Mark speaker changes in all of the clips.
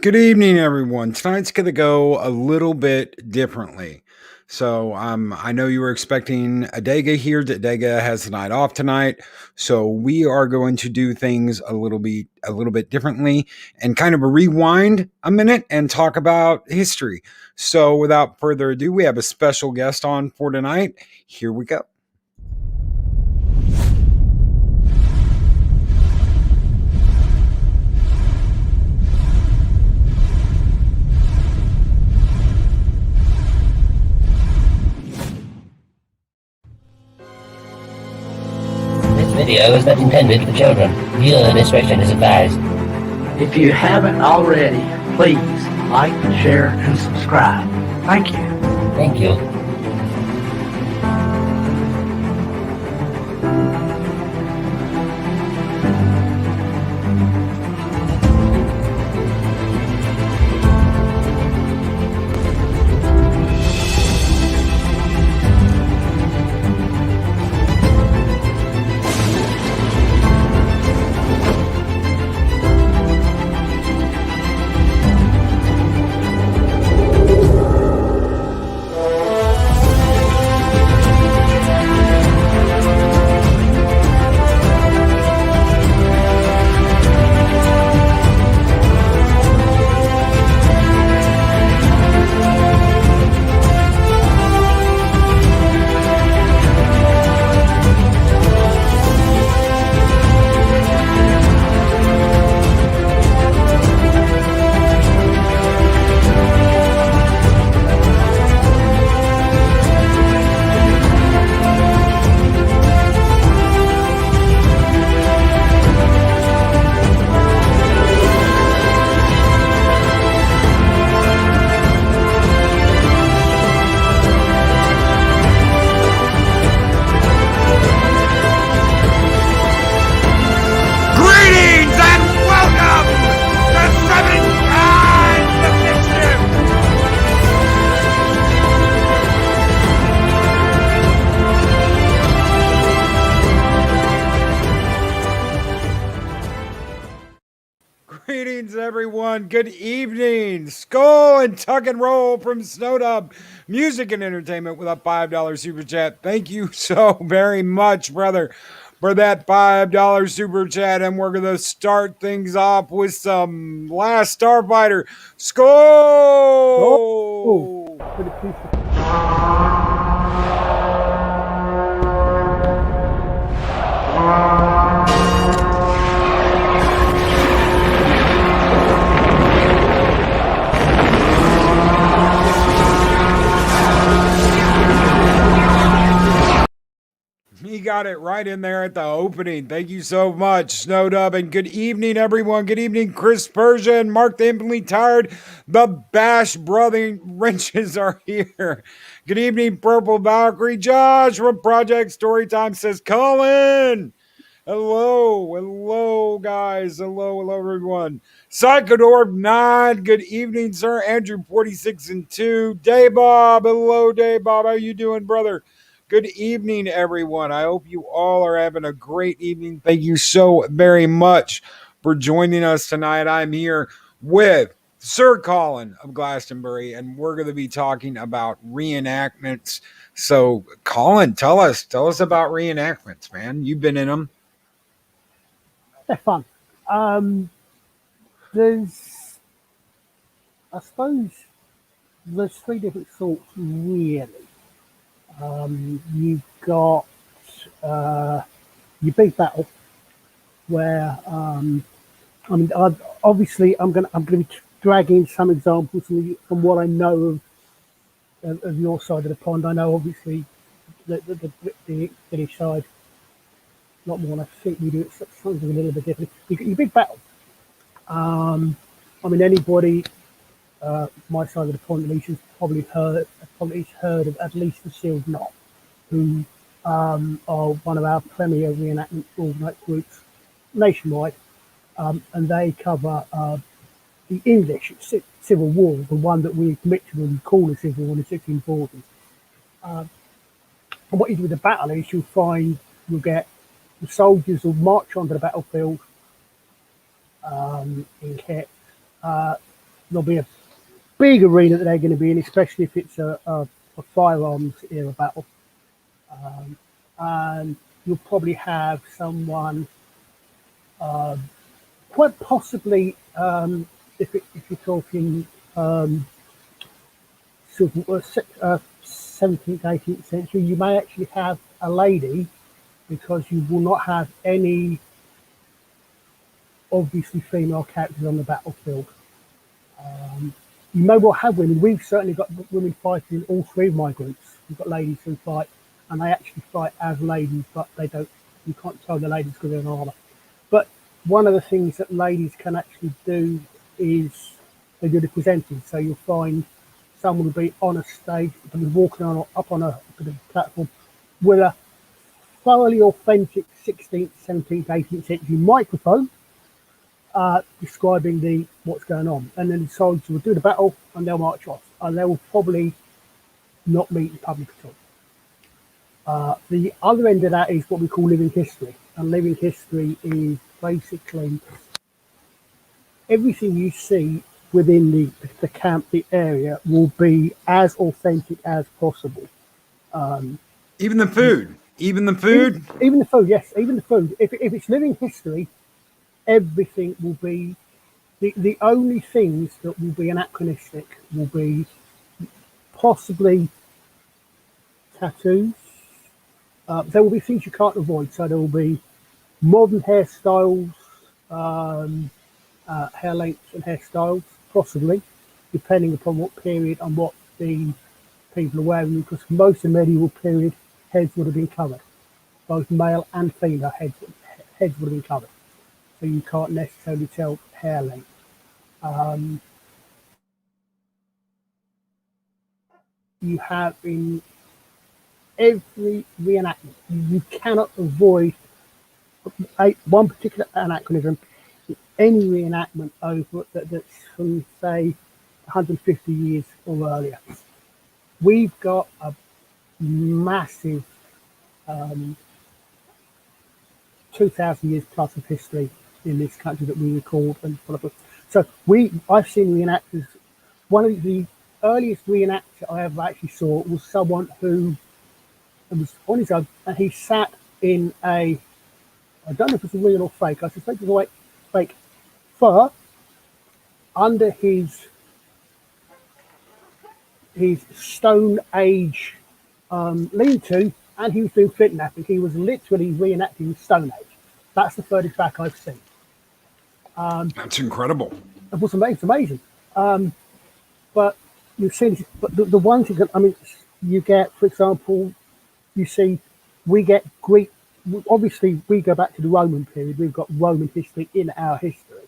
Speaker 1: Good evening, everyone. Tonight's going to go a little bit differently. I know you were expecting Adega here. Adega has the night off tonight, so we are going to do things a little bit differently, and kind of a rewind a minute and talk about history. So, without further ado, we have a special guest on for tonight. Here we go.
Speaker 2: This video is not intended for children. Viewer discretion is advised.
Speaker 3: If you haven't already, please like, share, and subscribe. Thank you.
Speaker 2: Thank you.
Speaker 1: Greetings and welcome to Seven Kinds of Mischief. Greetings, everyone. Good evening. Skull and tuck and roll from Snowdub Music and Entertainment with a $5 super chat. Thank you so very much, brother, for that $5 super chat. And we're going to start things off with some Last Starfighter. Skull!
Speaker 4: Pretty pleased.
Speaker 1: He got it right in there at the opening. Thank you so much, Snowdub. And good evening, everyone. Good evening, Chris Persia and Mark the Infinitely Tired. The Bash Brother Wrenches are here. Good evening, Purple Valkyrie. Josh from Project Storytime says, Colin. Hello, guys. Hello, everyone. Psychodorb 9. Good evening, sir. Andrew 46 and 2. Daybob. Hello, Daybob. How you doing, brother? Good evening, everyone. I hope you all are having a great evening. Thank you so very much for joining us tonight. I'm here with Sir Colin of Glastonbury, and we're going to be talking about reenactments. So, Colin, tell us about reenactments, man. You've been in them.
Speaker 4: They're fun. There's, I suppose, there's three different sorts, really. You've got your big battle, where obviously I'm going to be dragging some examples from what I know of your side of the pond. I know obviously the British side a lot more. I think we do it something a little bit different. You got your big battle. Anybody my side of the pond at least has probably heard of at least the Sealed Knot, who are one of our premier reenactment groups nationwide, and they cover the English Civil War, the one that we literally call the Civil War in the 1640s. And what you do with the battle is you'll get the soldiers will march onto the battlefield in kit. there'll be a big arena that they're going to be in, especially if it's a firearms era battle. And you'll probably have someone, quite possibly, if you're talking sort of 17th, 18th century, you may actually have a lady, because you will not have any obviously female characters on the battlefield. You may well have women. We've certainly got women fighting in all three of my groups. We've got ladies who fight, and they actually fight as ladies, but they don't. You can't tell the ladies because they're in armour. But one of the things that ladies can actually do is they do the presenting. So you'll find someone will be on a stage, they'll be walking up on a platform with a thoroughly authentic 16th, 17th, 18th century microphone, describing what's going on, and then the soldiers will do the battle and they'll march off, and they will probably not meet in public at all. The other end of that is what we call living history, and living history is basically everything you see within the camp, the area, will be as authentic as possible.
Speaker 1: Even the food. Even the food.
Speaker 4: Even the food, yes, even the food. If it's living history, everything will be the only things that will be anachronistic will be possibly tattoos. There will be things you can't avoid. So there will be modern hairstyles, hair lengths and hairstyles, possibly, depending upon what period and what the people are wearing. Because for most of the medieval period, heads would have been covered. Both male and female heads would have been covered. So you can't necessarily tell hair length. You have in every reenactment, you cannot avoid one particular anachronism. Any reenactment over that's from, say, 150 years or earlier. We've got a massive 2,000 years plus of history in this country that we record and follow. So I've seen reenactors. One of the earliest reenactor I ever actually saw was someone who was on his own, and he sat in I don't know if it's real or fake. I suspect it's a fake fur under his Stone Age lean-to, and he was doing flint knapping. He was literally reenacting Stone Age. That's the furthest back I've seen.
Speaker 1: That's incredible.
Speaker 4: It was amazing. It's amazing. But you've seen, but the one thing that, I mean, you get, for example, you see, we get Greek. Obviously, we go back to the Roman period. We've got Roman history in our history.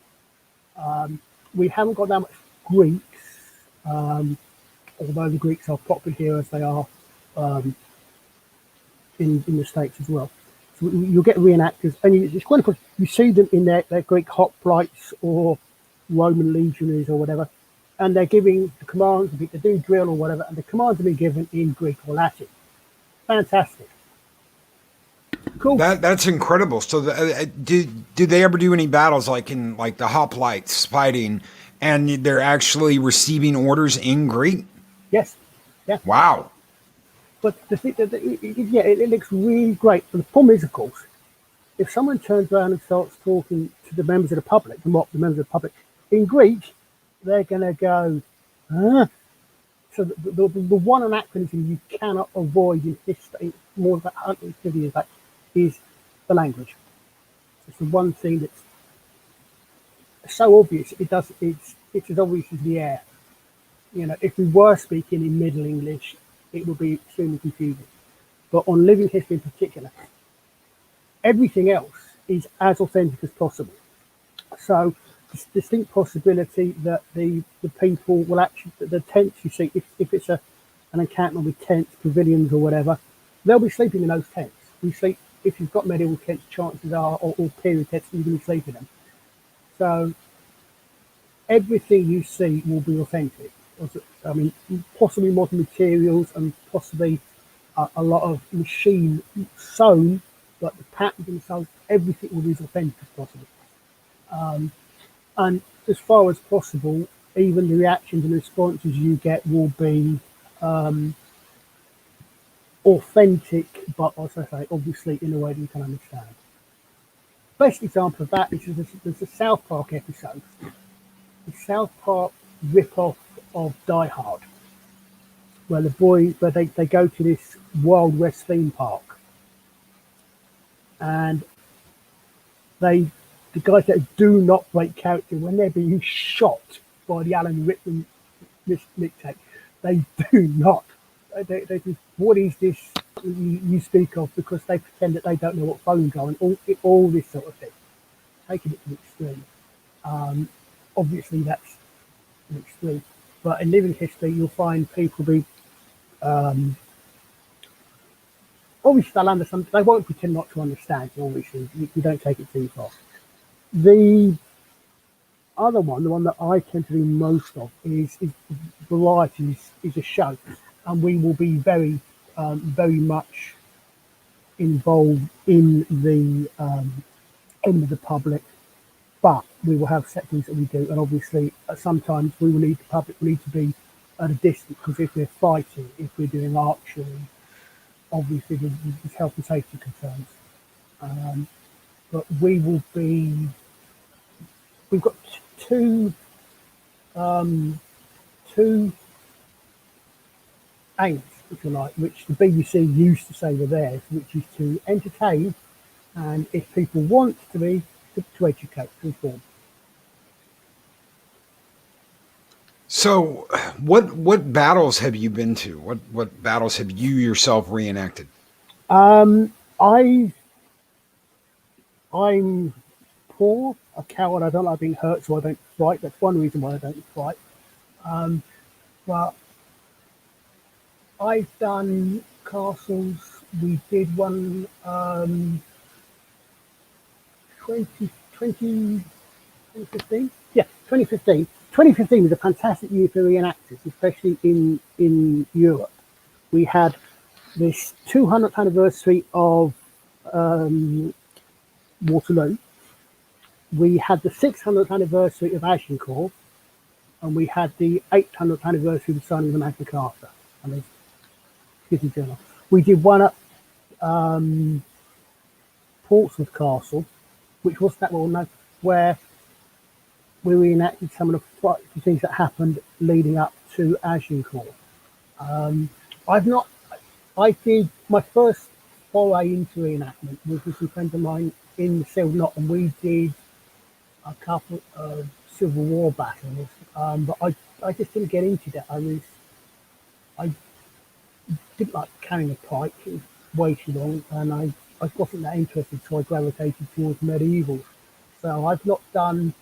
Speaker 4: We haven't got that much Greeks, although the Greeks are popular here as they are in the States as well. So you'll get reenactors, and it's quite important. You see them in their Greek hoplites or Roman legionaries or whatever, and they're giving the commands, they're doing drill or whatever, and the commands are being given in Greek or Latin. Fantastic. Cool.
Speaker 1: That's incredible. So, do they ever do any battles like in the hoplites fighting, and they're actually receiving orders in Greek?
Speaker 4: Yes. Yeah.
Speaker 1: Wow.
Speaker 4: But the thing, it looks really great. But the problem is, of course, if someone turns around and starts talking to the members of the public, and what the members of the public in Greek, they're going to go, huh? So the one anachronism you cannot avoid in history, more than 150 years back, is the language. It's the one thing that's so obvious. It's as obvious as the air. You know, if we were speaking in Middle English, it would be extremely confusing. But on living history in particular, everything else is as authentic as possible. So, distinct possibility that the people will actually, the tents you see, if it's an encampment with tents, pavilions or whatever, they'll be sleeping in those tents. We sleep, if you've got medieval tents, chances are, or period tents, you're going to sleep in them. So, everything you see will be authentic. I mean, possibly modern materials and possibly a lot of machine sewn, but the patterns themselves, everything will be as authentic as possible. And as far as possible, even the reactions and responses you get will be authentic, but as I say, obviously in a way that you can understand. Best example of that is there's a South Park episode, the South Park rip-off of Die Hard, where they go to this Wild West theme park, and the guys that do not break character when they're being shot by the Alan Rickman mixtape, they do not. They just, what is this you speak of? Because they pretend that they don't know what phones are and all this sort of thing. Taking it to the extreme. Obviously, that's an extreme. But in living history, you'll find people be obviously they'll understand. They won't pretend not to understand. Obviously, you don't take it too far. The other one, the one that I tend to do most of, is Variety is a show, and we will be very much involved in the end of the public, but we will have set things that we do, and obviously sometimes we will need the public will need to be at a distance because if we're fighting, if we're doing archery, obviously there's health and safety concerns. But we will be. We've got two aims, if you like, which the BBC used to say were theirs, which is to entertain and, if people want to be, to educate, to inform.
Speaker 1: So, what battles have you been to? What battles have you yourself reenacted?
Speaker 4: I'm poor, a coward. I don't like being hurt, so I don't fight. That's one reason why I don't fight. But I've done castles. We did one 2015. Yeah, 2015. 2015 was a fantastic year for reenactors, especially in Europe. We had this 200th anniversary of Waterloo. We had the 600th anniversary of Agincourt, and we had the 800th anniversary of the signing of the Magna Carta. And there's Journal. We did one at Portsmouth Castle, which wasn't that well known, where we reenacted some of the things that happened leading up to Agincourt. I did my first foray into reenactment was with some friends of mine in the Sealed Knot, and we did a couple of Civil War battles. But I just didn't get into that. I didn't like carrying a pike. It was way too long, and I wasn't that interested, so I gravitated towards medieval. So I've not done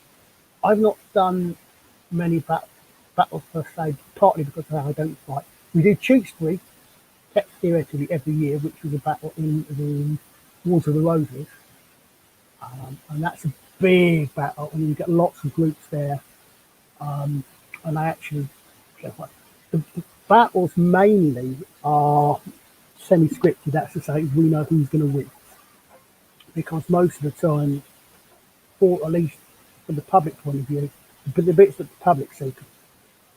Speaker 4: many battles per se, partly because of how I don't fight. We did Tewkesbury, theoretically every year, which was a battle in the Wars of the Roses, and that's a big battle, and you get lots of groups there. And I actually, the battles mainly are semi-scripted. That's to say, we know who's going to win, because most of the time, or at least from the public point of view, but the bits that the public see,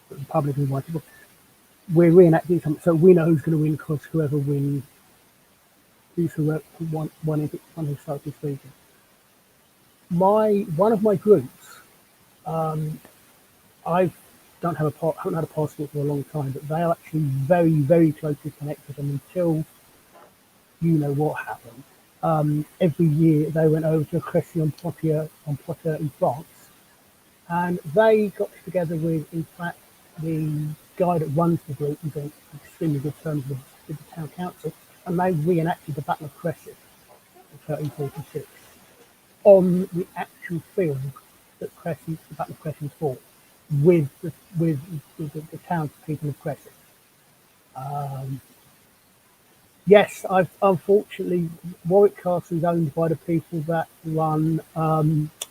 Speaker 4: that the public is invited, we're reenacting something, so we know who's going to win because whoever wins, who's who won historically speaking. One of my groups, I haven't had a passport for a long time, but they are actually very, very closely connected. And until you know what happened, every year they went over to Crécy-en-Poitiers in France, and they got together with, in fact, the guy that runs the group, who's on extremely good terms with the town council, and they reenacted the Battle of Crécy in 1346 on the actual field that the Battle of Crécy was fought, with the townspeople of Crécy. Yes, unfortunately, Warwick Castle is owned by the people that own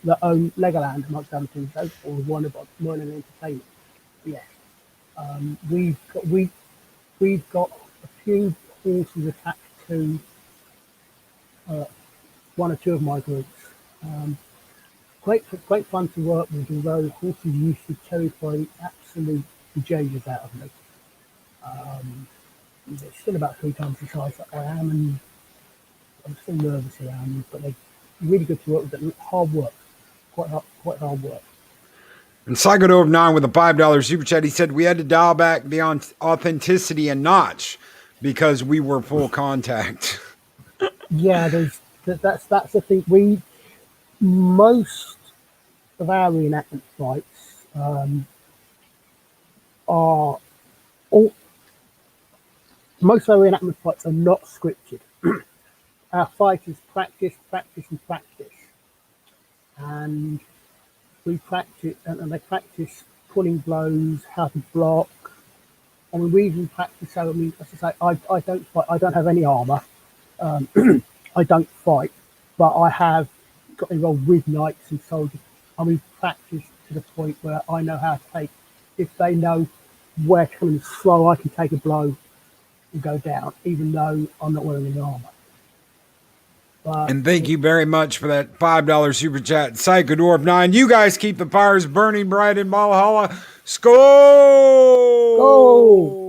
Speaker 4: Legoland, amongst other things, or Warner Entertainment. Yes, we've got a few horses attached to one or two of my groups. great fun to work with, although horses used to terrify the absolute bejesus out of me. They're still about 3 times the size that I am, and I'm still nervous around them, but they're really good to work with. They're hard work, quite hard work.
Speaker 1: And Psycho of 9 with a $5 super chat. He said we had to dial back the authenticity a notch because we were full contact.
Speaker 4: Yeah, that's the thing. Most of our reenactment fights are all. Most of our reenactment fights are not scripted. Our fighters practice, and practice, and we practice, and they practice pulling blows, how to block. I mean, we even practice. So, I mean, as I say, I don't fight. I don't have any armor. I don't fight, but I have got involved with knights and soldiers. I mean, practice to the point where I know how to take. If they know where to come and slow, I can take a blow and go down, even though I'm not wearing any armor. But
Speaker 1: and thank you very much for that $5 super chat, Psycho Dwarf 9. You guys keep the fires burning bright in Valhalla. Skol!
Speaker 4: Go!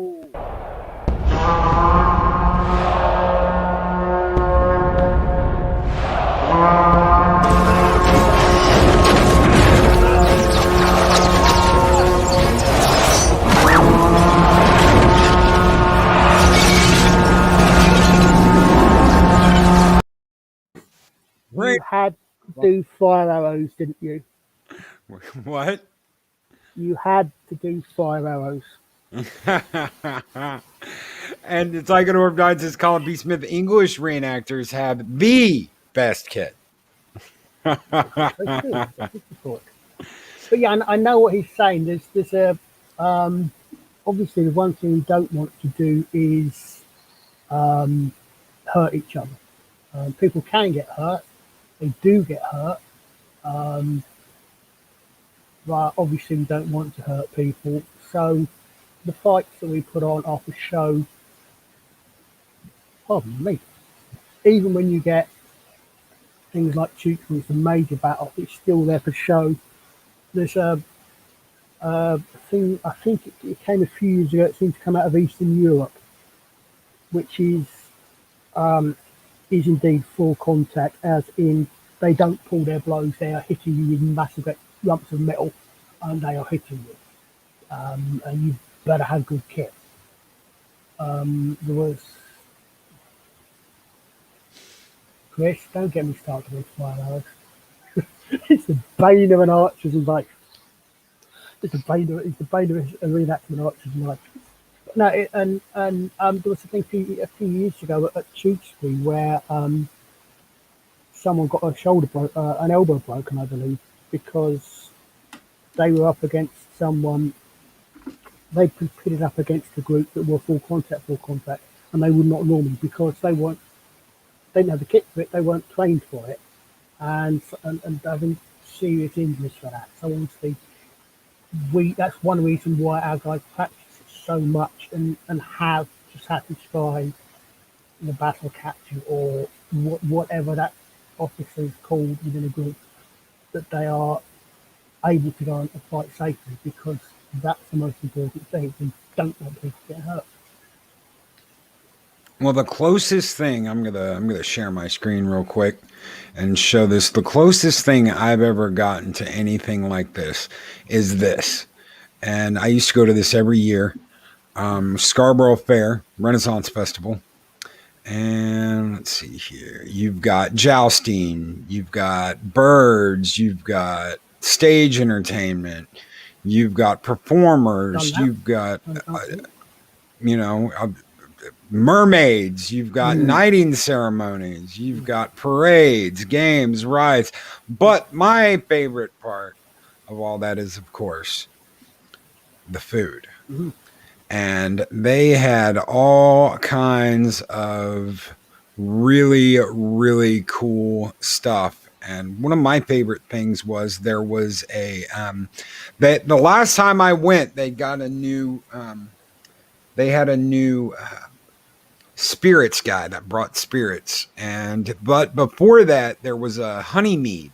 Speaker 4: You had to do fire arrows, didn't you?
Speaker 1: What?
Speaker 4: You had to do fire arrows.
Speaker 1: And it's like an Orb Nine says Colin B. Smith, English reenactors have the best kit.
Speaker 4: But yeah, I know what he's saying. There's a obviously the one thing we don't want to do is hurt each other. People can get hurt. They do get hurt. But obviously we don't want to hurt people. So the fights that we put on are for show. Pardon me. Even when you get things like Chooks, when it's a major battle, it's still there for show. There's a thing, I think it came a few years ago, it seemed to come out of Eastern Europe, which is indeed full contact, as in they don't pull their blows, they are hitting you with massive lumps of metal, and they are hitting you. And you better have good kit. There was Chris, don't get me started with fire arrows. It's the bane of an archer's life. It's the bane of a reenactment archer's life. No, there was a thing a few years ago at Tewkesbury where someone got an elbow broken, I believe, because they were up against someone. They pitted up against a group that were full contact, and they would not normally, because they didn't have the kit for it, they weren't trained for it, and having serious injuries for that. So obviously, that's one reason why our guys practice it so much and have just had to try the battle capture or whatever that officer is called within a group, that they are able to go and fight safely, because that's the most important thing. We don't want people to get hurt.
Speaker 1: Well, the closest thing, I'm gonna share my screen real quick and show this. The closest thing I've ever gotten to anything like this is this. And I used to go to this every year. Scarborough Fair, Renaissance Festival. And let's see here. You've got jousting, you've got birds, you've got stage entertainment, you've got performers, you've got, mermaids, you've got knighting ceremonies, you've got parades, games, rides. But my favorite part of all that is, of course, the food. Mm-hmm. And they had all kinds of really, really cool stuff. And one of my favorite things was there was the last time I went, they had a new spirits guy that brought spirits. But before that, there was a honey mead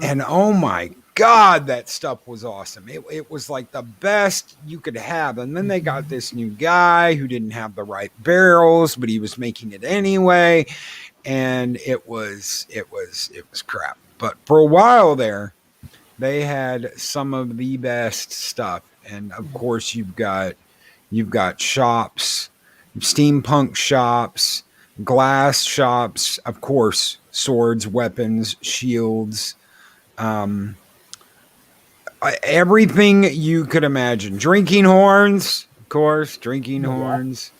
Speaker 1: And oh my God, that stuff was awesome. It was like the best you could have. And then they got this new guy who didn't have the right barrels, but he was making it anyway. And it was crap. But for a while there, they had some of the best stuff. And of course, you've got shops, steampunk shops, glass shops, of course, swords, weapons, shields, um, everything you could imagine. Drinking horns, of course, drinking horns,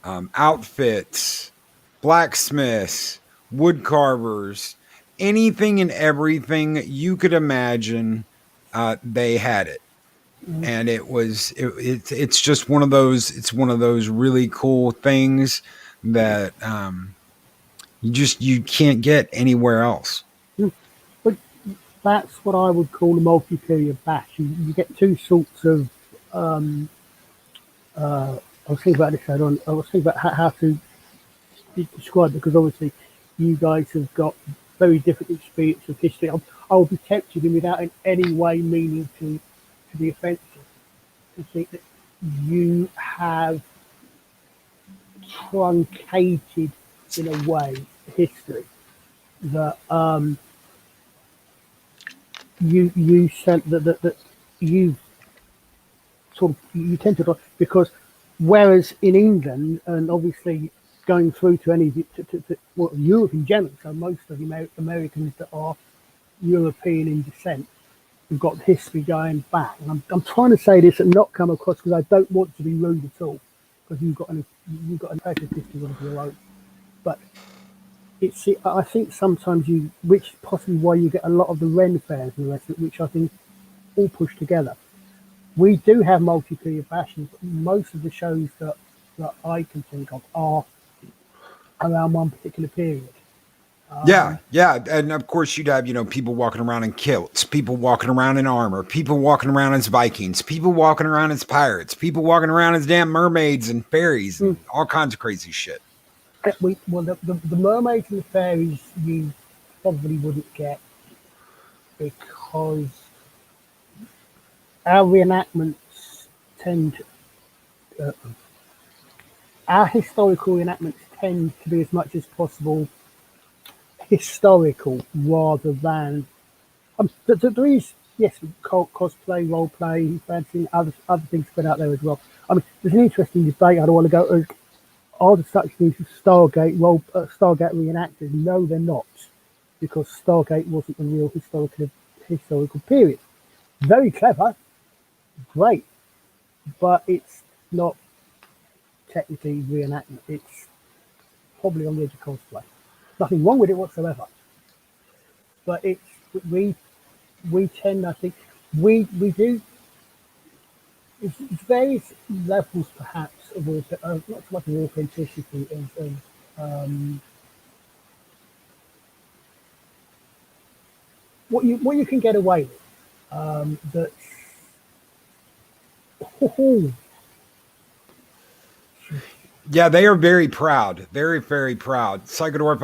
Speaker 1: outfits, blacksmiths, wood carvers, anything and everything you could imagine, they had it. And it's just one of those really cool things that you can't get anywhere else.
Speaker 4: But that's what I would call a multi-period bash. You get two sorts of. I was thinking about this. I was thinking about how to describe it, because obviously you guys have got very different experience of history. I'll be tempted, and without in any way meaning to be offensive, to think that you have truncated, in a way, history that you sent that you sort of you tend to, because whereas in England, and obviously going through to any well, Europe in general, so most of the Americans that are European in descent, have got history going back. And I'm trying to say this and not come across, because I don't want to be rude at all, because you've got an impressive history of your own. But I think sometimes which is possibly why you get a lot of the Ren fairs and the rest of it, which I think all push together. We do have multi-period bashes, but most of the shows that I can think of are around one particular period.
Speaker 1: Yeah, and of course you'd have people walking around in kilts, people walking around in armor, people walking around as Vikings, people walking around as pirates, people walking around as damn mermaids and fairies and all kinds of crazy shit.
Speaker 4: The mermaids and the fairies you probably wouldn't get, because our reenactments our historical reenactments tend to be as much as possible historical rather than there is, yes, cosplay, role play, fancy, other things put out there as well. I mean, there's an interesting debate. I don't want to go. Are there such things as Stargate reenactors? No, they're not, because Stargate wasn't a real historical period. Very clever, great, but it's not technically reenactment. It's probably on the edge of cosplay. Nothing wrong with it whatsoever. But we tend, I think, we do. It's various levels, perhaps, of not so much of authenticity as what you can get away with. That's
Speaker 1: Yeah, they are very proud, very very proud. Psychodorf,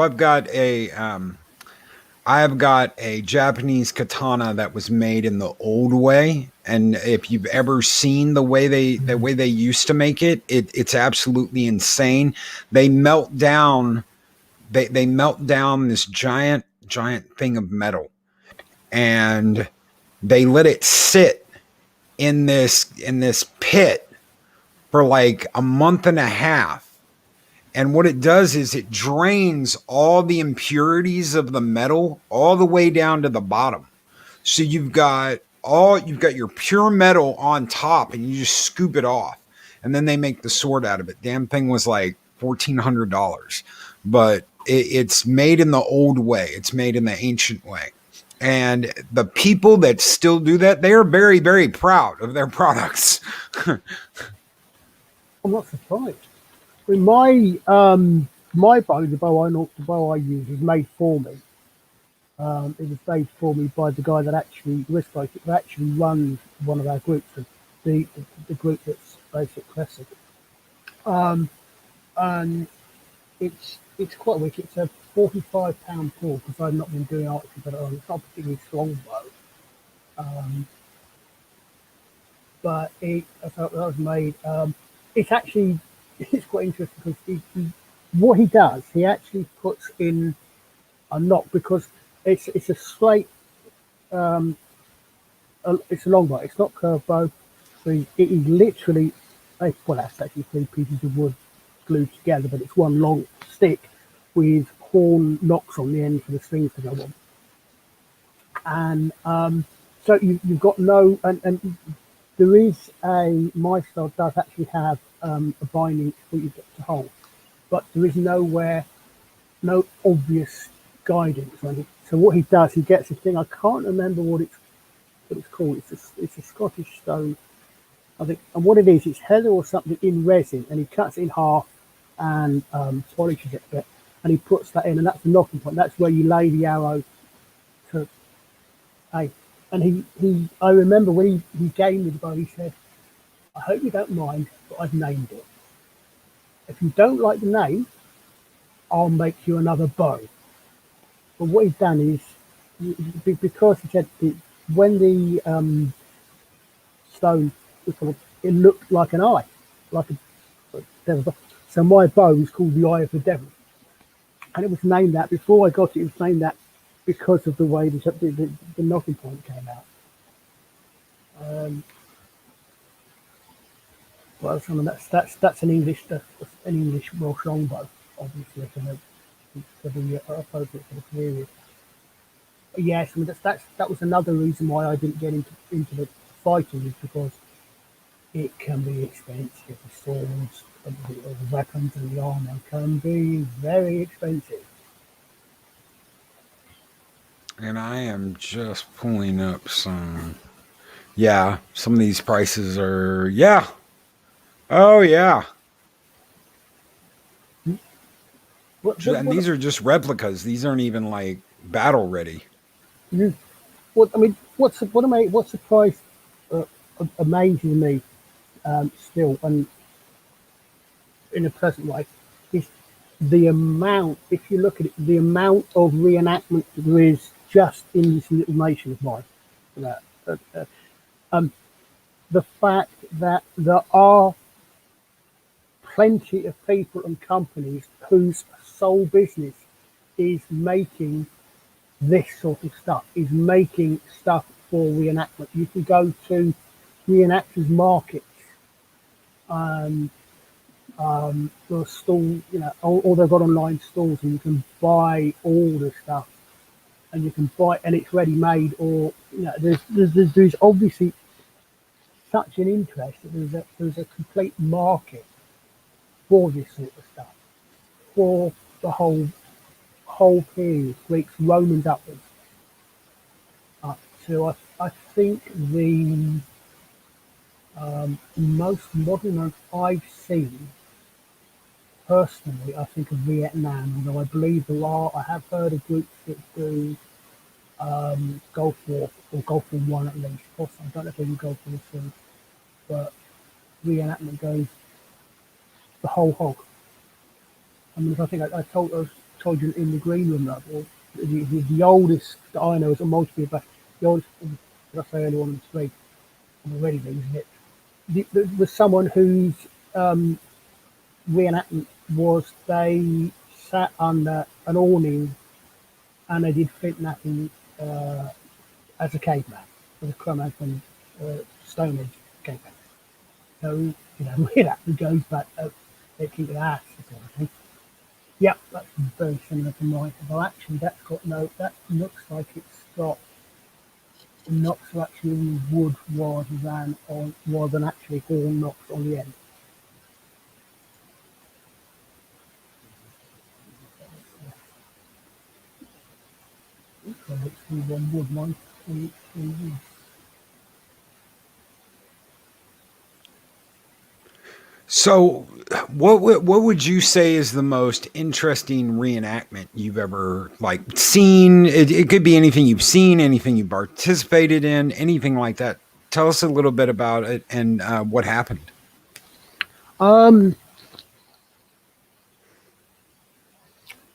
Speaker 1: I have got a Japanese katana that was made in the old way, and if you've ever seen the way they used to make it, it's absolutely insane. They melt down they melt down this giant thing of metal, and they let it sit in this pit for like a month and a half. And what it does is it drains all the impurities of the metal all the way down to the bottom. So you've got your pure metal on top, and you just scoop it off. And then they make the sword out of it. Damn thing was like $1,400. But it's made in the old way. It's made in the ancient way. And the people that still do that, they are very, very proud of their products.
Speaker 4: I'm not surprised. I mean, my bow, the bow I use, was made for me. It was made for me by the guy that actually runs one of our groups, the group that's Basic Classic. And it's it's quite weak. It's a £45 pull because I've not been doing archery, but it's not particularly strong bow. But I thought that was made. It's actually it's quite interesting because what he does, he actually puts in a knot because it's a straight, it's a long bow. It's not curved bow, so it is literally well, that's actually three pieces of wood glued together, but it's one long stick with horn knocks on the end for the strings to go on. And so you've got no and there is my style does actually have a binding for you to hold, but there is no obvious guidance on it. So what he does, he gets a thing. I can't remember what it's called. It's a Scottish stone, I think. And what it is, it's heather or something in resin, and he cuts it in half and polishes it a bit, and he puts that in, and that's the knocking point. That's where you lay the arrow to. Hey, and I remember when he gave me the bow, he said, I hope you don't mind, but I've named it. If you don't like the name, I'll make you another bow. But what he's done is, because he said when the stone, it looked like an eye, like a devil. So my bow was called the Eye of the Devil. And it was named that, before I got it, it was named that because of the way the knocking point came out. Well, I mean, that's an English Welsh longbow, obviously, for the appropriate for the period. But yes, I mean that was another reason why I didn't get into the fighting, is because it can be expensive. The swords, the weapons, and the armor can be very expensive.
Speaker 1: And I am just pulling up some. Yeah, some of these prices are. Yeah. Oh, yeah. And these are just replicas. These aren't even like battle ready.
Speaker 4: What I mean, what's surprised, amazes me still, and in a pleasant way, is the amount. If you look at it, the amount of reenactment there is just in this little nation of mine. You know, the fact that there are plenty of people and companies whose sole business is making this sort of stuff, is making stuff for reenactment. You can go to reenactors markets, or stall, or they've got online stores, and you can buy all the stuff, and you can buy, and it's ready made, or there's obviously such an interest that there's a complete market for this sort of stuff, for the whole period, Greeks, Romans upwards. So I think the most modern ones I've seen, personally, I think of Vietnam, although I believe I have heard of groups that do Gulf War, or Gulf War 1 at least. Possibly, I don't know if they do Gulf War 2, but reenactment goes the whole hog. I mean, I think I told you in the green room that, or the oldest that I know is a multi back. The oldest, did I say earlier on in the street? I'm already losing it. There was someone whose reenactment was they sat under an awning and they did flint knacking as a caveman, as a Cro-Magnon Stone Age caveman. So, reenactment goes back they keep an ass, sort of thing. Yep, that's very similar to mine. Well, actually, that looks like it's got knocks are actually in wood rather than actually horn knocks on the end. So it's one wood, mine's 23 wood.
Speaker 1: So, what would you say is the most interesting reenactment you've ever seen? It could be anything you've seen, anything you participated in, anything like that. Tell us a little bit about it and what happened.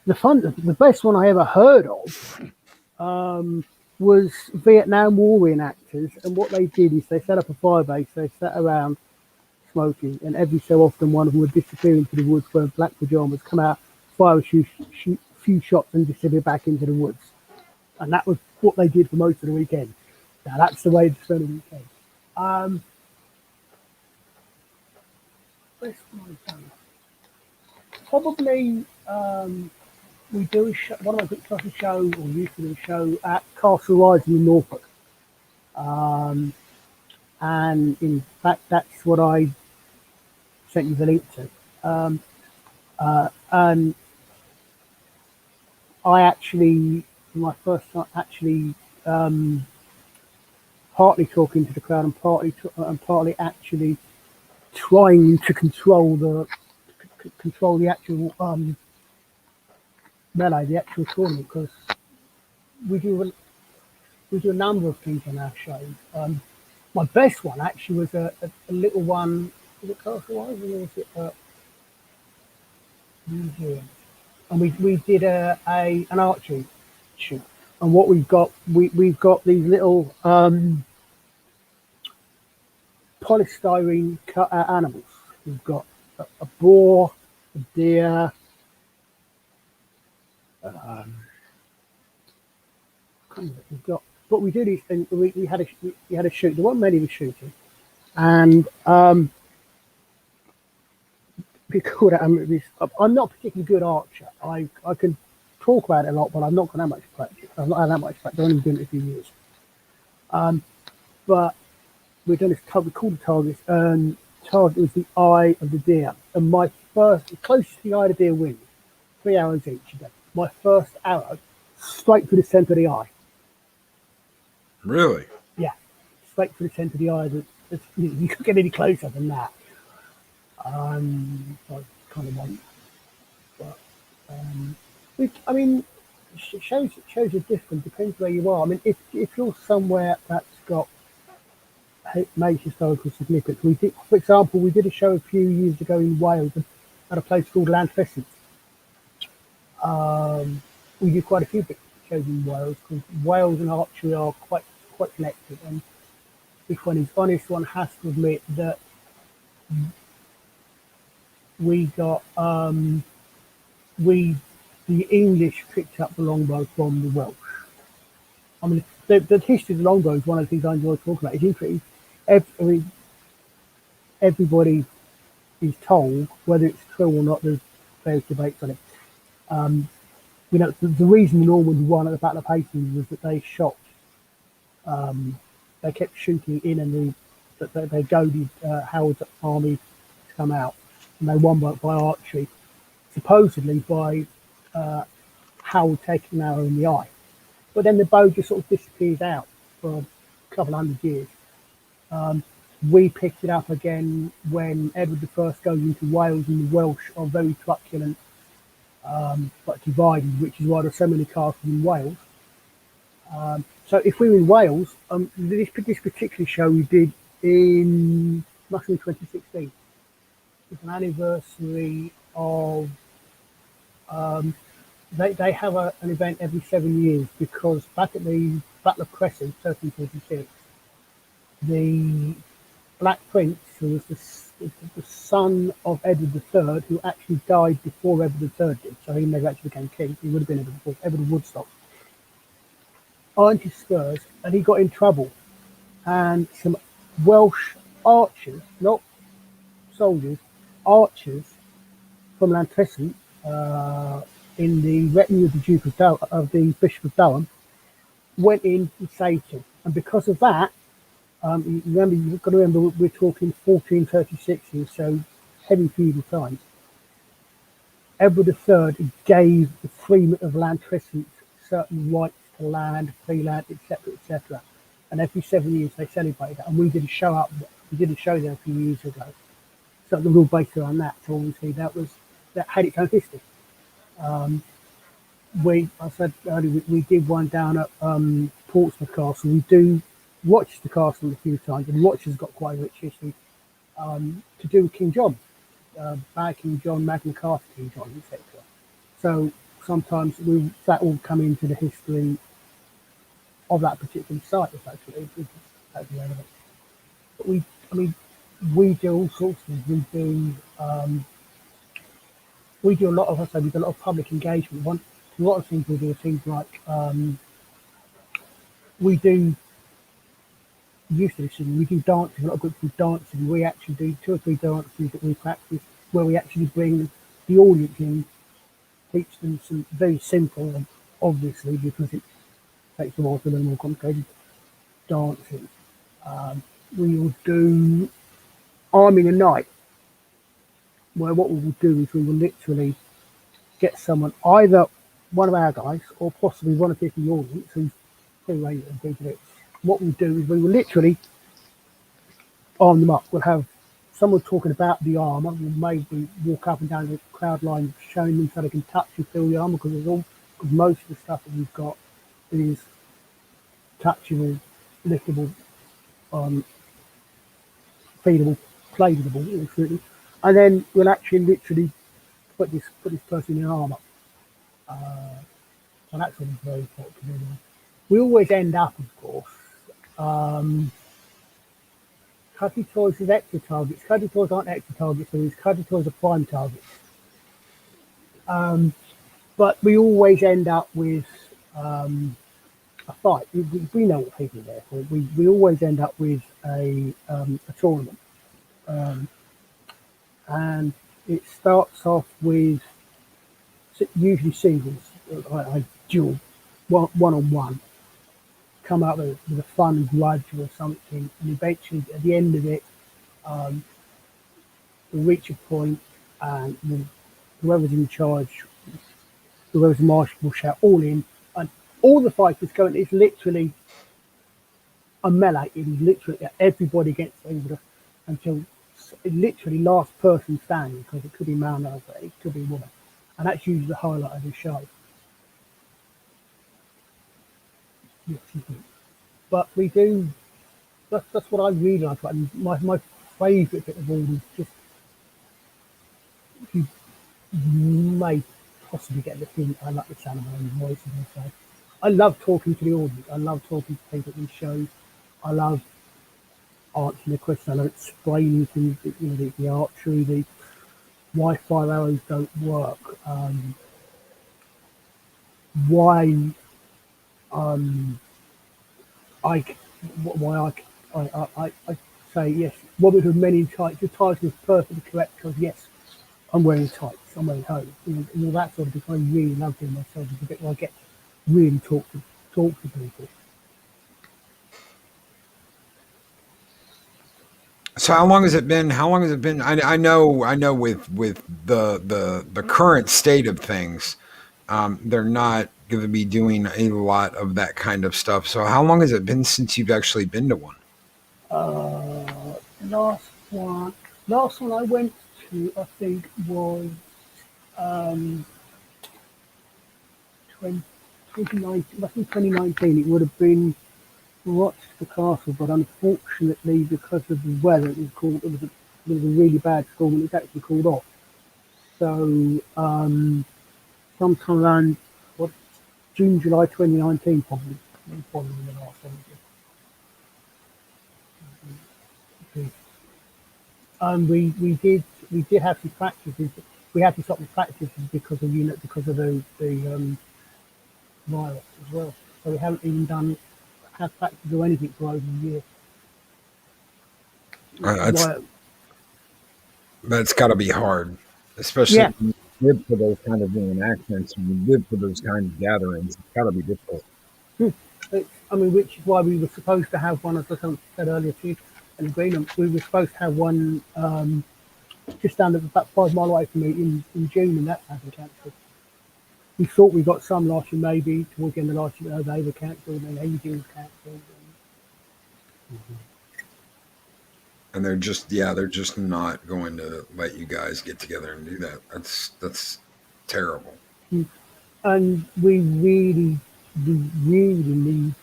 Speaker 4: the best one I ever heard of was Vietnam War reenactors, and what they did is they set up a fire base. They sat around smoking, and every so often one of them would disappear into the woods, wear black pajamas, come out, fire a few shots, and disappear back into the woods. And that was what they did for most of the weekend. Now that's the way to spend the weekend. Best one I've done. Probably we do a show, one of my books does a show, or used to do a show at Castle Rising in Norfolk. And in fact, that's what I sent you the link to. And I actually, my first time, actually partly talking to the crowd and partly actually trying to control the actual melee, the actual tournament, because we do a number of things on our show. My best one actually was a little one. Was it Castle Rising or was it museum? And we did an archery shoot. And what we've got these little polystyrene cut out animals. We've got a boar, a deer. We've got what we did is we had a shoot. There weren't many was shooting, and we called it. I'm not a particularly good archer. I can talk about it a lot, but I've not got that much practice. I've not had that much practice. I've only been doing it a few years. But we've done this. We called the targets, and target was the eye of the deer. And my first, closest to the eye of the deer wins. 3 arrows each. My first arrow straight through the centre of the eye.
Speaker 1: Really?
Speaker 4: Yeah, straight through the centre of the eye. You couldn't get any closer than that. I kind of want, but I mean, shows are different. Depends where you are. I mean, if you're somewhere that's got major historical significance, we did, for example, we did a show a few years ago in Wales at a place called Llanfesin. We did quite a few big shows in Wales because Wales and archery are quite connected. And if one is honest, one has to admit that we got the English picked up the longbow from the Welsh. I mean, the history of the longbow is one of the things I enjoy talking about. It's interesting. Everybody is told, whether it's true or not, there's various debates on it. You know, the reason the Normans won at the Battle of Hastings was that they shot, they kept shooting in, and they goaded Howard's army to come out, and they won by archery, supposedly by Howard taking an arrow in the eye. But then the bow just sort of disappears out for a couple of 100 years. We picked it up again when Edward I goes into Wales, and the Welsh are very truculent, but divided, which is why there's so many castles in Wales. So if we were in Wales, this particular show we did must be 2016. It's an anniversary of. They have an event every 7 years because back at the Battle of Crecy, 1346, the Black Prince, who was the son of Edward III, who actually died before Edward III did, so he never actually became king. He would have been Edward before, Edward of Woodstock, ironed his spurs, and he got in trouble. And some Welsh archers, not soldiers, archers from Llantrisant, in the retinue of the the Bishop of Durham, went in and saved him. And because of that, you've got to remember we're talking 1436 here, so heavy feudal times. Edward III gave the freemen of Llantrisant certain rights to land, free land, etc., etc. And every 7 years they celebrate that. And we did a show there a few years ago. So the rule based around that. So obviously that had its own history. I said earlier, we did one down at Portsmouth Castle. We do Rochester Castle a few times, and Rochester's got quite a rich history to do with King John, Bad King John, Magna Carta King John, etc. So sometimes that will come into the history of that particular site, if that's relevant. But I mean, we do all sorts of things. We do a lot of, I say, we do a lot of public engagement. A lot of things we do are things like we do used to this, we do dancing. A lot of groups do dancing. We actually do 2 or 3 dances that we practice, where we actually bring the audience in, teach them some very simple, and obviously because it takes a while to learn more complicated dancing. We will do arming a night, where what we will do is we will literally get someone, either one of our guys or possibly one of the people in the audience who's pretty ready to agree to it. What we'll do is we will literally arm them up. We'll have someone talking about the armour. We'll maybe walk up and down the crowd line showing them so they can touch and feel the armour, because most of the stuff that we've got is touchable, liftable, feedable, playable, and then we'll actually literally put this person in armour. And that's what is very important to do. We always end up, of course, cuddy toys with extra targets. Cuddy toys aren't extra targets, so these cuddy toys are prime targets. But we always end up with a fight. We know what people are there for. We always end up with a tournament. And it starts off with usually singles, like duel, one-on-one, come out with a fun grudge or something, and eventually at the end of it, we'll reach a point, and whoever's in charge, whoever's marshal will shout all in, and all the fighters go, and it's literally a melee. It is literally everybody against everybody until literally last person standing, because it could be man or it could be woman, and that's usually the highlight of the show. Yes, but we do. That's what I really like. My favourite bit of all is just, you may possibly get the thing. I like the sound of my own voice, and so I love talking to the audience. I love talking to people in shows. I love answering the questions. I love explaining things. The archery, the Wi-Fi arrows don't work. Why I say yes. Woman with many tights. Your title is perfectly correct, because yes, I'm wearing tights. I'm wearing hose. All that sort of thing. I really love doing myself. It's a bit where I get to really talk to people.
Speaker 1: So how long has it been? How long has it been? I know with the current state of things, they're not going to be doing a lot of that kind of stuff. So how long has it been since you've actually been to one?
Speaker 4: Last one I went to, I think, was 2019. I think 2019. It would have been Rochester Castle, but unfortunately, because of the weather, it was a really bad storm, and it's actually called off. So sometime around June, July 2019, probably the last one. We did have some practices. We had to stop the practices because of the virus as well. So we haven't even had practice or anything for over a year.
Speaker 1: That's got to be hard, especially
Speaker 4: Yeah.
Speaker 1: when you live for those kind of reenactments and you live for those kind of gatherings. It's got to be difficult.
Speaker 4: Which is why we were supposed to have one, as I said earlier to you, an agreement. We were supposed to have one just down about 5 miles away from me in June, and that's been cancelled. We thought we got some last year, maybe towards the end of last year. They were cancelled, and everything was cancelled.
Speaker 1: And they're just not going to let you guys get together and do that. That's terrible.
Speaker 4: And we really need.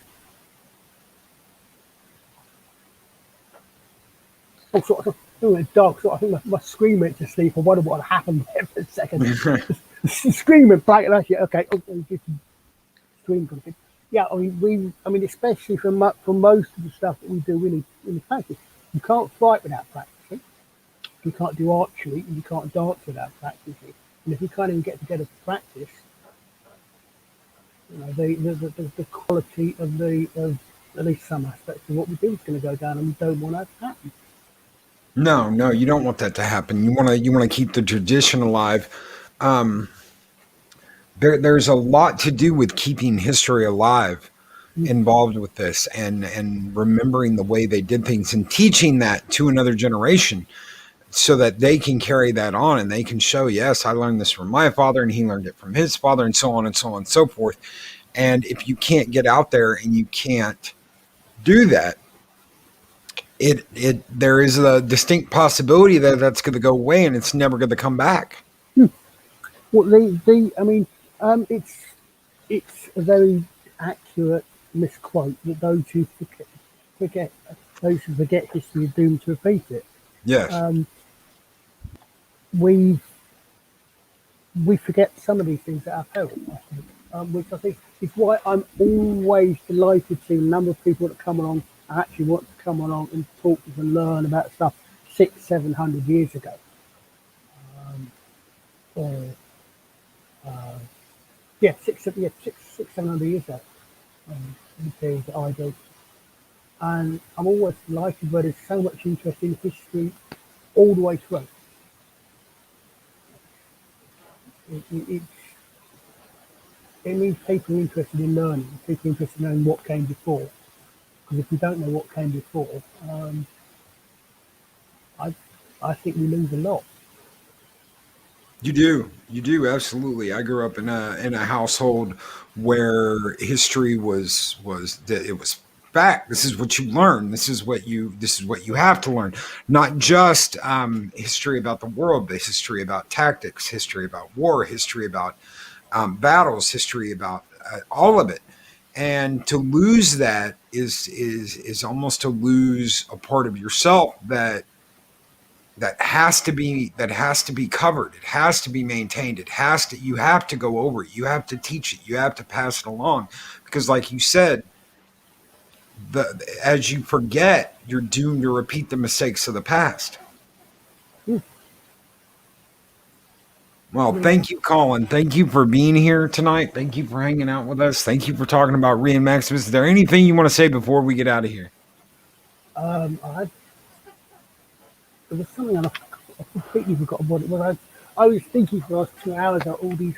Speaker 4: Oh, sort of, it went dark. So I think my screen went to sleep. I wondered what had happened there for a second. Screaming back, that's it. Okay, just scream kind of thing. Yeah, I mean, especially for most of the stuff that we do in practice, you can't fight without practicing. You can't do archery, and you can't dance without practicing. And if you can't even get together to practice, you know, the quality of at least some aspects of what we do is going to go down, and we don't want that to happen.
Speaker 1: No, no, you don't want that to happen. You want to keep the tradition alive. Um, there's a lot to do with keeping history alive involved with this, and remembering the way they did things and teaching that to another generation so that they can carry that on and they can show, yes, I learned this from my father and he learned it from his father, and so on and so on and so forth. And if you can't get out there and you can't do that, it there is a distinct possibility that that's going to go away and it's never going to come back.
Speaker 4: Well, I mean, it's a very accurate misquote that forget those who forget history are doomed to repeat it.
Speaker 1: Yes.
Speaker 4: Um, we we forget some of these things at our peril, I think, which I think is why I'm always delighted to see a number of people that come along and actually want to come along and talk to us and learn about stuff 600-700 years ago. Or yeah, 700 years ago. The things that I do. And I'm always delighted where there's so much interest in history all the way through. It means people are interested in learning, people are interested in knowing what came before. Because if we don't know what came before, I, I think we lose a lot.
Speaker 1: You do, absolutely. I grew up in a household where history it was fact. This is what you learn. This is what you have to learn. Not just history about the world, but history about tactics, history about war, history about battles, history about all of it. And to lose that is almost to lose a part of yourself that has to be covered. It has to be maintained. You have to go over it. You have to teach it. You have to pass it along, because like you said, as you forget, you're doomed to repeat the mistakes of the past. Well, thank you, Colin. Thank you for being here tonight. Thank you for hanging out with us. Thank you for talking about reenactments. Is there anything you want to say before we get out of here?
Speaker 4: I There was something I completely forgot what it was. I was thinking for the last 2 hours about all these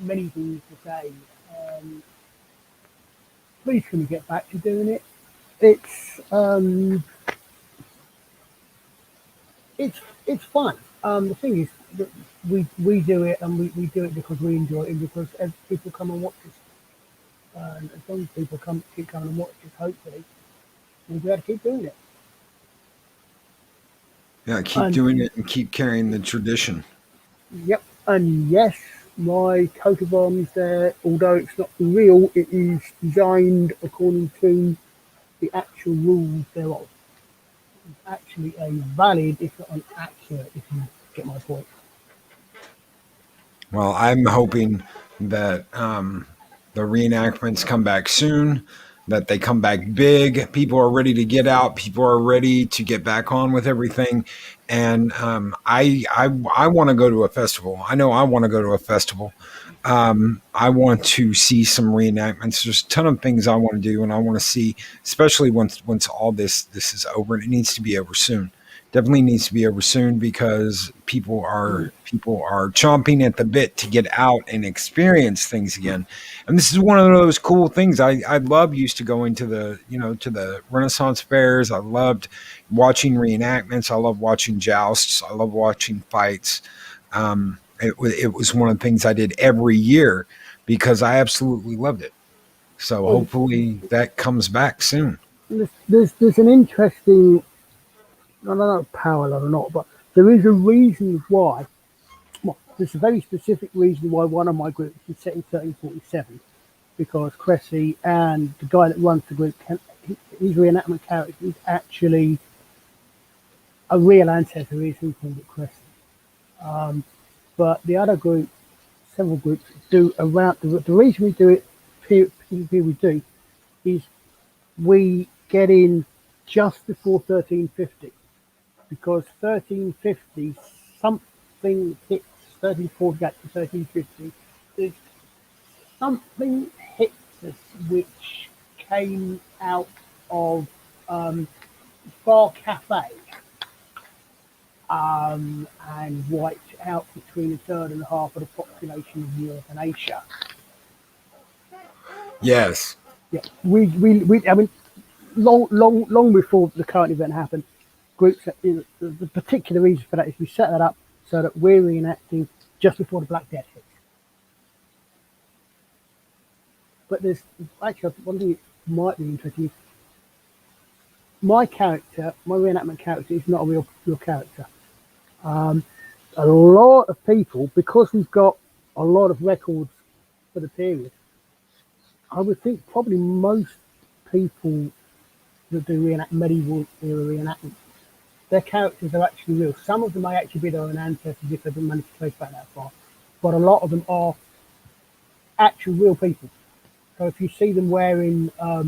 Speaker 4: many things to say. Um, Please, can we get back to doing it? It's um, it's fun. The thing is that we do it, and we do it because we enjoy it and because people come and watch us. And as long as people keep coming and watch us, hopefully we'll be able to keep doing it.
Speaker 1: Yeah, keep
Speaker 4: And
Speaker 1: doing it and keep carrying the tradition.
Speaker 4: yep, and yes, my coat of arms there, although it's not real, it is designed according to the actual rules thereof. It's actually a valid, if not an accurate, if you get my point.
Speaker 1: Well, I'm hoping that the reenactments come back soon, that they come back big. People are ready to get out. People are ready to get back on with everything. And I want to go to a festival. I know I want to go to a festival. I want to see some reenactments. There's a ton of things I want to do, and I want to see, especially once all this is over, and it needs to be over soon. Definitely needs to be over soon, because people are chomping at the bit to get out and experience things again. And this is one of those cool things. I love used to going to to the Renaissance fairs. I loved watching reenactments. I love watching jousts. I love watching fights. It was one of the things I did every year because I absolutely loved it. So
Speaker 4: Well,
Speaker 1: hopefully that comes back soon.
Speaker 4: there's an interesting, I don't know, parallel or not, but there is a reason why. Well, there's a very specific reason why one of my groups is set in 1347, because Cressy and the guy that runs the group, his reenactment character is actually a real ancestor, is who called it Cressy. But the other group several groups do around. The reason we do it, here we do, is we get in just before 1350, because 1350 something hits 1340 back to 1350. There's something hits us which came out of Bar Cafe and wiped out between a third and a half of the population of Europe and Asia.
Speaker 1: Yes.
Speaker 4: Yeah, we I mean, long before the current event happened, groups. The particular reason for that is we set that up so that we're reenacting just before the Black Death hits. But there's actually one thing that might be interesting. My reenactment character, is not a real character. A lot of people, because we've got a lot of records for the period, I would think probably most people that do medieval era reenactment, their characters are actually real. Some of them may actually be their own ancestors if they haven't managed to trace back that far, but a lot of them are actual real people. So if you see them wearing a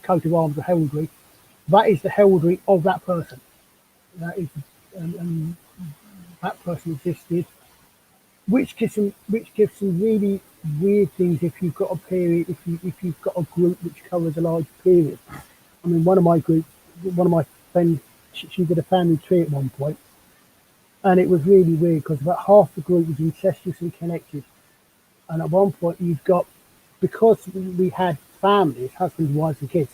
Speaker 4: coat of arms or heraldry, that is the heraldry of that person. That is, that person existed, which gives some really weird things if you've got a period, if you've got a group which covers a large period. I mean, one of my friends, she did a family tree at one point, and it was really weird because about half the group was incestuously connected. And at one point, you've got, because we had families, husbands, wives, and kids.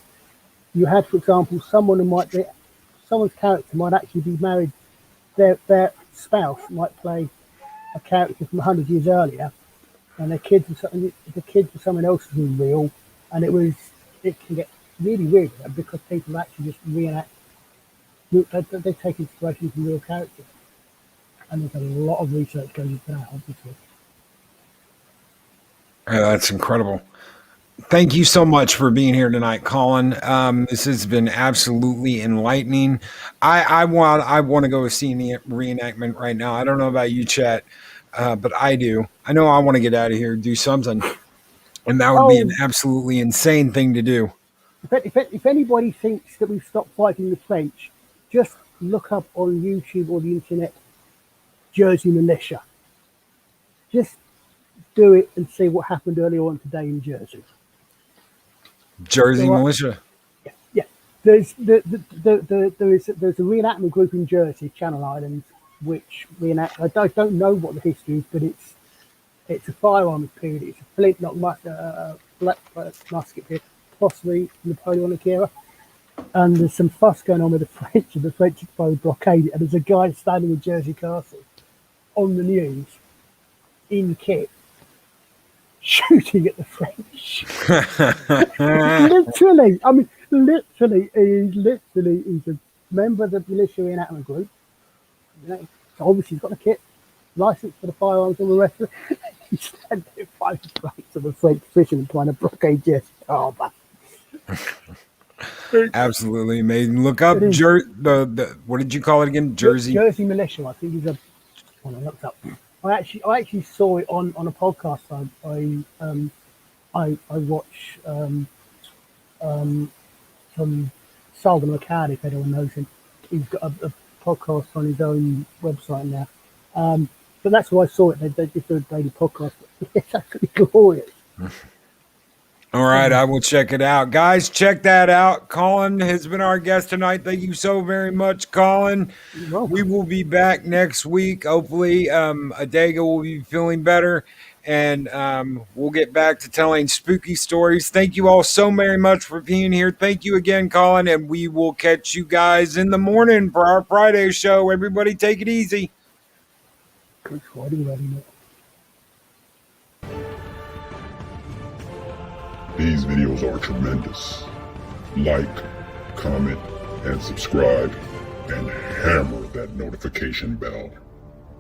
Speaker 4: You had, for example, someone's character might actually be married. Their spouse might play a character from 100 years earlier, and the kids were someone else who was real, and it can get really weird because people actually just reenact. They take inspiration from real characters, and there's a lot of research going into that, obviously.
Speaker 1: Yeah, that's incredible. Thank you so much for being here tonight, Colin. This has been absolutely enlightening. I want to go see the reenactment right now. I don't know about you, Chet, but I do. I know I want to get out of here, do something, and that would be an absolutely insane thing to do.
Speaker 4: If anybody thinks that we've stopped fighting the French, just look up on YouTube or the internet Jersey Militia. Just do it and see what happened earlier on today in Jersey.
Speaker 1: Jersey Militia.
Speaker 4: Yeah. There's a reenactment group in Jersey, Channel Islands, which reenact. I don't know what the history is, but it's a firearms period. It's a flintlock black musket period, possibly Napoleonic era. And there's some fuss going on with the French, and the French explode blockade it. And there's a guy standing in Jersey Castle on the news in kit, shooting at the French. He's a member of the militia reenactment group. So obviously he's got the kit, license for the firearms, and the rest of it. He's standing there fighting flanks of the French fishermen trying to blockade Jersey Harbour.
Speaker 1: Absolutely amazing. Look up what did you call it again? Jersey
Speaker 4: Militia. I think he's a. When I looked up, I actually saw it on a podcast. I watch from Salden McCann, if anyone knows him. He's got a podcast on his own website now. But that's why I saw it. They did a daily podcast. It's actually glorious.
Speaker 1: All right, I will check it out. Guys, check that out. Colin has been our guest tonight. Thank you so very much, Colin. We will be back next week. Hopefully, Adega will be feeling better, and we'll get back to telling spooky stories. Thank you all so very much for being here. Thank you again, Colin, and we will catch you guys in the morning for our Friday show. Everybody take it easy.
Speaker 4: Good Friday,
Speaker 5: These videos are tremendous. Like, comment, and subscribe, and hammer that notification bell.